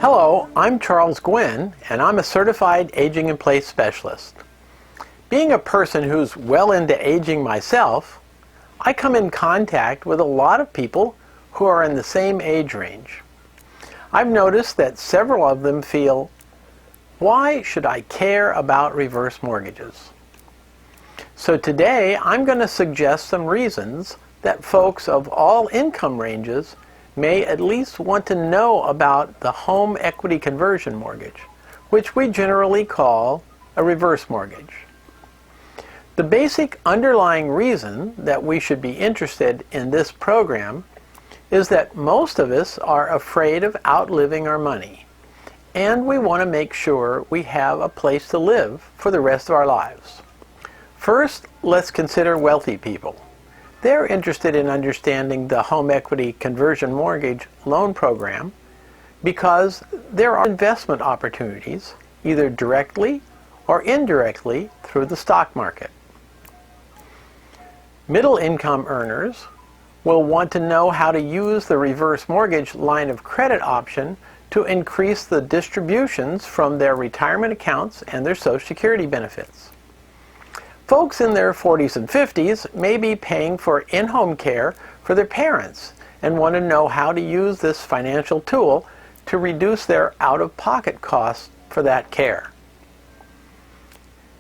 Hello, I'm Charles Guinn, and I'm a certified aging in place specialist. Being a person who's well into aging myself, I come in contact with a lot of people who are in the same age range. I've noticed that several of them feel, why should I care about reverse mortgages? So today I'm going to suggest some reasons that folks of all income ranges may at least want to know about the home equity conversion mortgage, which we generally call a reverse mortgage. The basic underlying reason that we should be interested in this program is that most of us are afraid of outliving our money, and we want to make sure we have a place to live for the rest of our lives. First, let's consider wealthy people. They're interested in understanding the home equity conversion mortgage loan program because there are investment opportunities either directly or indirectly through the stock market. Middle income earners will want to know how to use the reverse mortgage line of credit option to increase the distributions from their retirement accounts and their Social Security benefits. Folks in their 40s and 50s may be paying for in-home care for their parents and want to know how to use this financial tool to reduce their out-of-pocket costs for that care.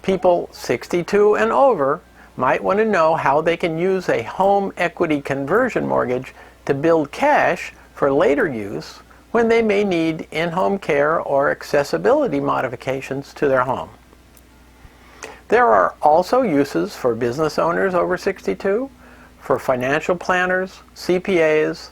People 62 and over might want to know how they can use a home equity conversion mortgage to build cash for later use when they may need in-home care or accessibility modifications to their home. There are also uses for business owners over 62, for financial planners, CPAs,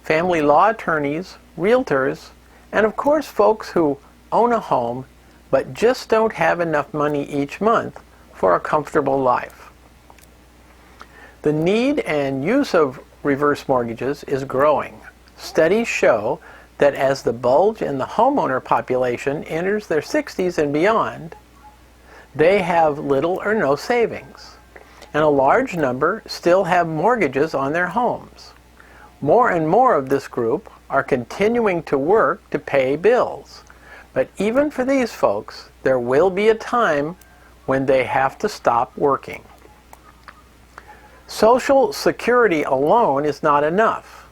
family law attorneys, realtors, and of course folks who own a home but just don't have enough money each month for a comfortable life. The need and use of reverse mortgages is growing. Studies show that as the bulge in the homeowner population enters their 60s and beyond, they have little or no savings, and a large number still have mortgages on their homes. More and more of this group are continuing to work to pay bills, but even for these folks, there will be a time when they have to stop working. Social Security alone is not enough.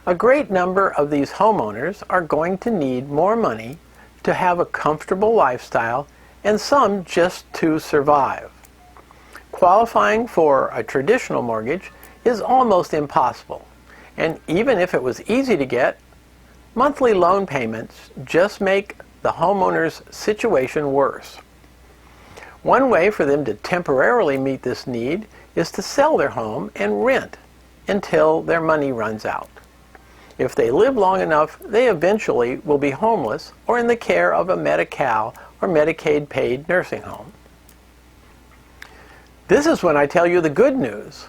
A great number of these homeowners are going to need more money to have a comfortable lifestyle, and some just to survive. Qualifying for a traditional mortgage is almost impossible, and even if it was easy to get, monthly loan payments just make the homeowner's situation worse. One way for them to temporarily meet this need is to sell their home and rent until their money runs out. If they live long enough, they eventually will be homeless or in the care of a Medi-Cal or Medicaid-paid nursing home. This is when I tell you the good news.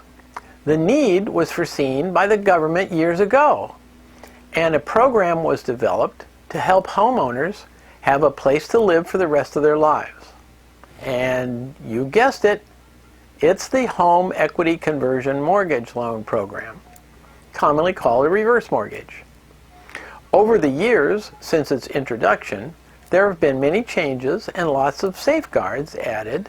The need was foreseen by the government years ago, and a program was developed to help homeowners have a place to live for the rest of their lives. And you guessed it, it's the Home Equity Conversion Mortgage Loan Program, commonly called a reverse mortgage. Over the years since its introduction, there have been many changes and lots of safeguards added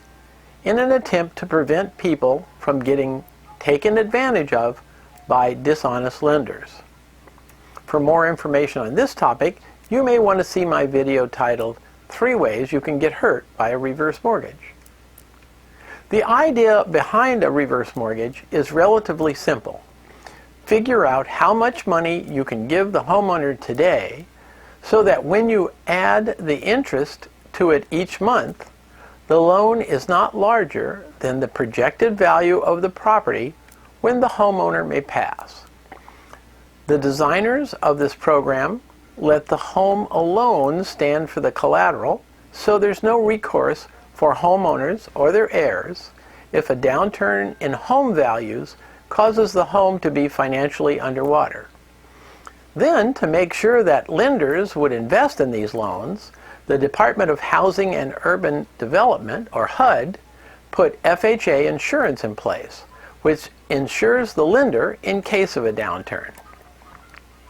in an attempt to prevent people from getting taken advantage of by dishonest lenders. For more information on this topic, you may want to see my video titled 3 Ways You Can Get Hurt by a Reverse Mortgage. The idea behind a reverse mortgage is relatively simple. Figure out how much money you can give the homeowner today so that when you add the interest to it each month, the loan is not larger than the projected value of the property when the homeowner may pass. The designers of this program let the home alone stand for the collateral, so there's no recourse for homeowners or their heirs if a downturn in home values causes the home to be financially underwater. Then, to make sure that lenders would invest in these loans, the Department of Housing and Urban Development, or HUD, put FHA insurance in place, which insures the lender in case of a downturn.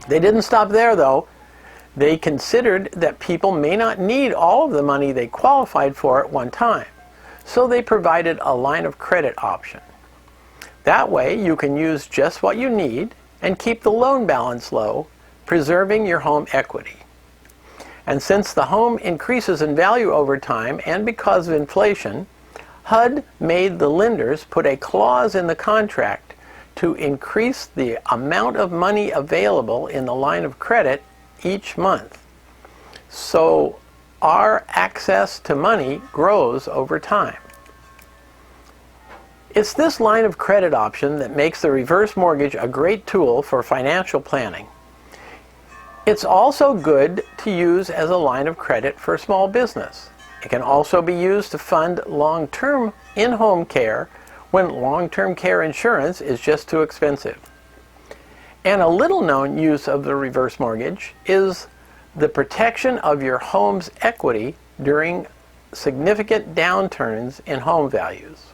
They didn't stop there, though. They considered that people may not need all of the money they qualified for at one time, so they provided a line of credit option. That way you can use just what you need and keep the loan balance low, preserving your home equity. And since the home increases in value over time and because of inflation, HUD made the lenders put a clause in the contract to increase the amount of money available in the line of credit each month. So our access to money grows over time. It's this line of credit option that makes the reverse mortgage a great tool for financial planning. It's also good to use as a line of credit for small business. It can also be used to fund long-term in-home care when long-term care insurance is just too expensive. And a little-known use of the reverse mortgage is the protection of your home's equity during significant downturns in home values.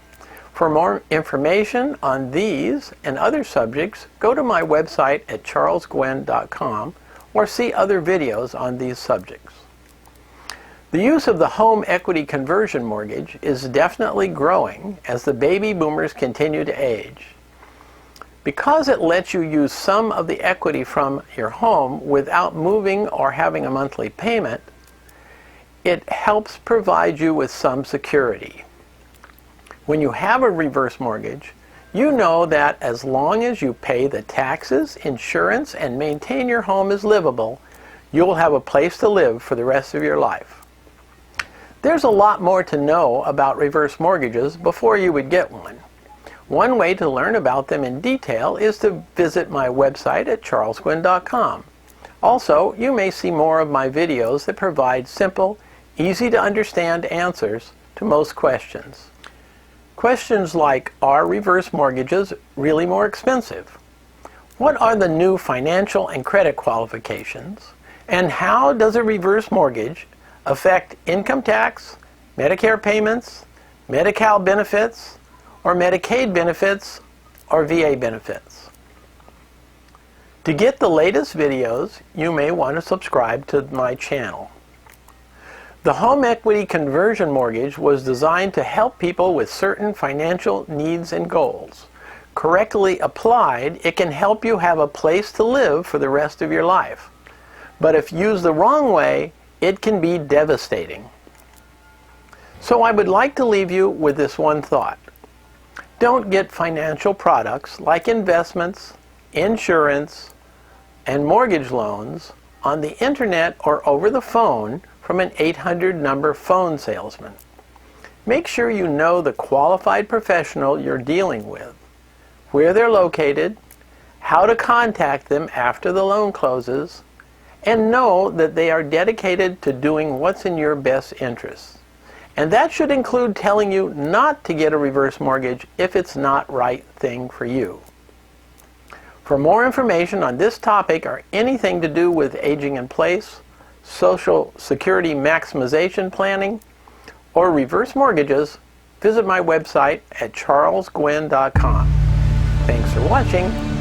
For more information on these and other subjects, go to my website at charlesguinn.com or see other videos on these subjects. The use of the home equity conversion mortgage is definitely growing as the baby boomers continue to age. Because it lets you use some of the equity from your home without moving or having a monthly payment, it helps provide you with some security. When you have a reverse mortgage, you know that as long as you pay the taxes, insurance, and maintain your home as livable, you'll have a place to live for the rest of your life. There's a lot more to know about reverse mortgages before you would get one. One way to learn about them in detail is to visit my website at charlesguinn.com. Also, you may see more of my videos that provide simple, easy to understand answers to most questions. Questions like, are reverse mortgages really more expensive? What are the new financial and credit qualifications? And how does a reverse mortgage affect income tax, Medicare payments, Medi-Cal benefits, or Medicaid benefits, or VA benefits? To get the latest videos, you may want to subscribe to my channel. The home equity conversion mortgage was designed to help people with certain financial needs and goals. Correctly applied, it can help you have a place to live for the rest of your life. But if used the wrong way, it can be devastating. So I would like to leave you with this one thought. Don't get financial products like investments, insurance, and mortgage loans on the internet or over the phone from an 800 number phone salesman. Make sure you know the qualified professional you're dealing with, where they're located, how to contact them after the loan closes, and know that they are dedicated to doing what's in your best interest. And that should include telling you not to get a reverse mortgage if it's not the right thing for you. For more information on this topic or anything to do with aging in place, Social Security maximization planning, or reverse mortgages, visit my website at charlesguinn.com. Thanks for watching.